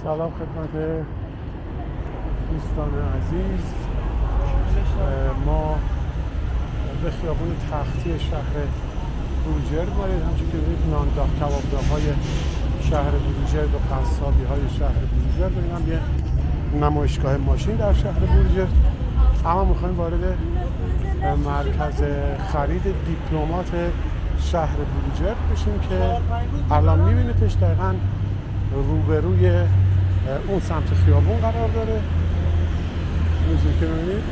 سلام خدمت دوستان عزیز. ما به خیابون تختی شهر بروجرد ماییم. همچون که ببینید نانداغ کبابداغ‌های شهر بروجرد و قصابی‌های شهر بروجرد. این هم یه نمایشگاه ماشین در شهر بروجرد. اما می‌خوایم وارد مرکز خرید دیپلمات شهر بروجرد بشیم که الان می‌بینیدش دقیقاً روبروی اون سمت خیابون قرار داره. می‌بینید که ببینید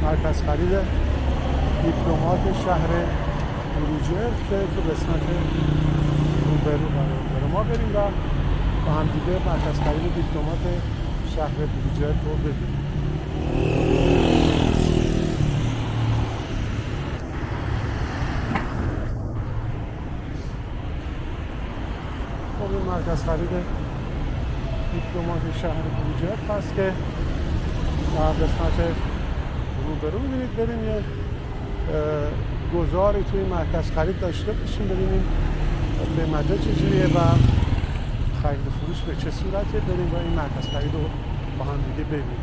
مرکز خرید دیپلمات شهر بروجرد که تو قسمت روبرو قرار داره. ما بریم و با هم دیگه مرکز خرید دیپلمات شهر بروجرد رو ببینیم. این مرکز خرید دیپلمات شهر بروجرد هست که در قسمت روبرو می‌بینید. بریم یه گذاری توی مرکز خرید داشته باشیم، ببینیم قیمت‌ها چجوریه و خرید و فروش به چه صورته. بریم و این مرکز خرید رو با هم دیگه ببینیم.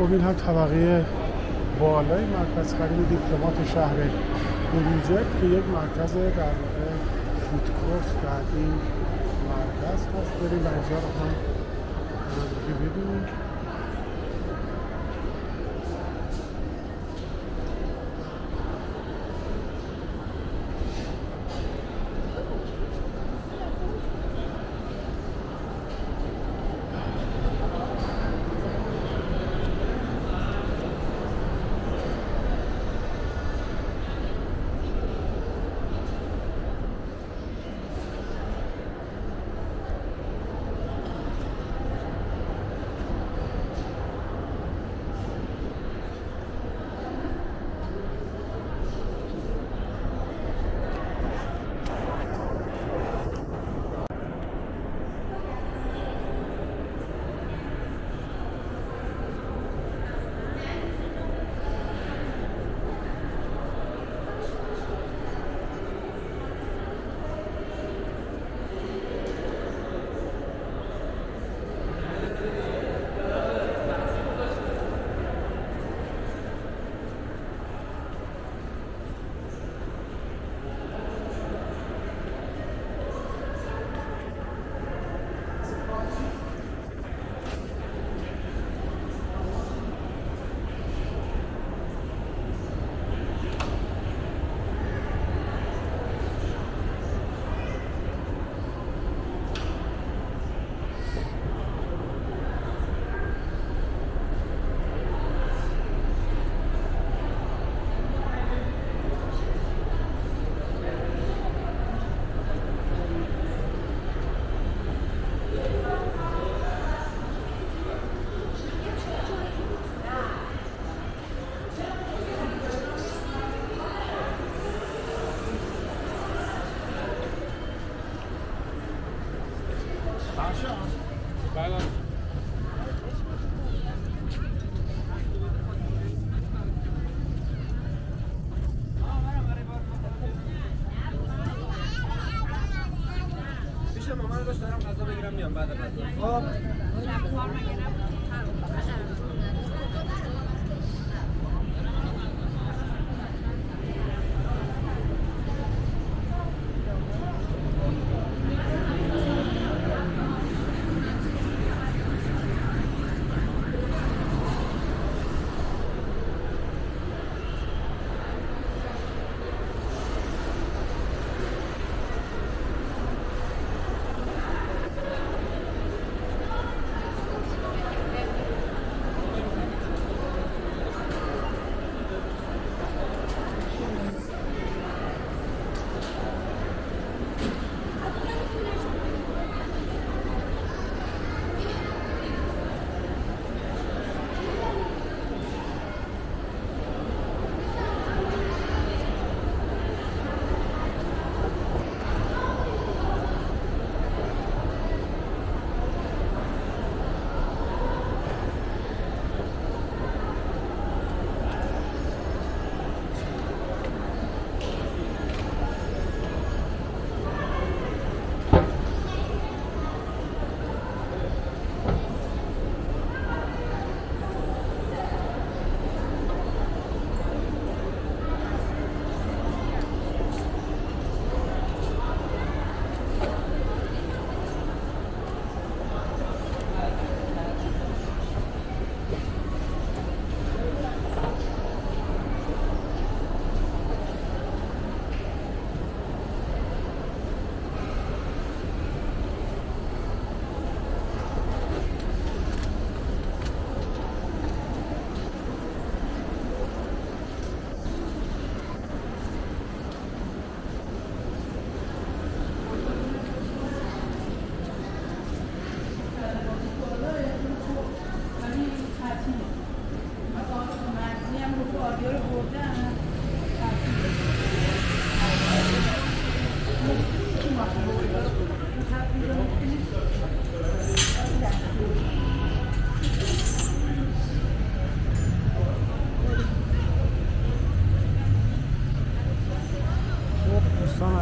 خب این هم طبقه بالای مرکز خرید دیپلمات شهر بروجرد که یک مرکز در واقع فودکورت در این مرکز هست. بریم و اینجا رو هم ببینیم.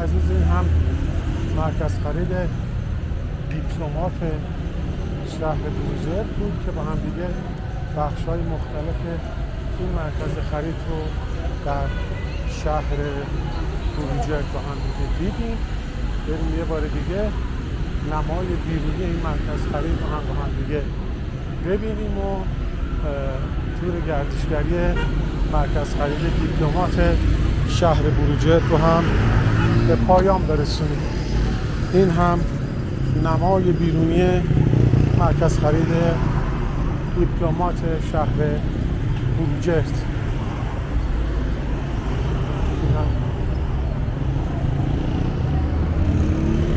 عزیز این هم مرکز خرید دیپلمات شهر بروجرد بود که با هم دیگه بخش‌های مختلف این مرکز خرید رو در شهر بروجرد با هم دیگه دیدیم. بریم یه بار دیگه نمای بیرونی این مرکز خرید رو هم با هم دیگه ببینیم و تور گردشگری مرکز خرید دیپلمات شهر بروجرد رو هم به پایان برسونیم. این هم نمای بیرونی مرکز خرید دیپلمات شهر بروجرد.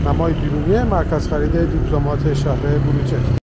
نمای بیرونی مرکز خرید دیپلمات شهر بروجرد.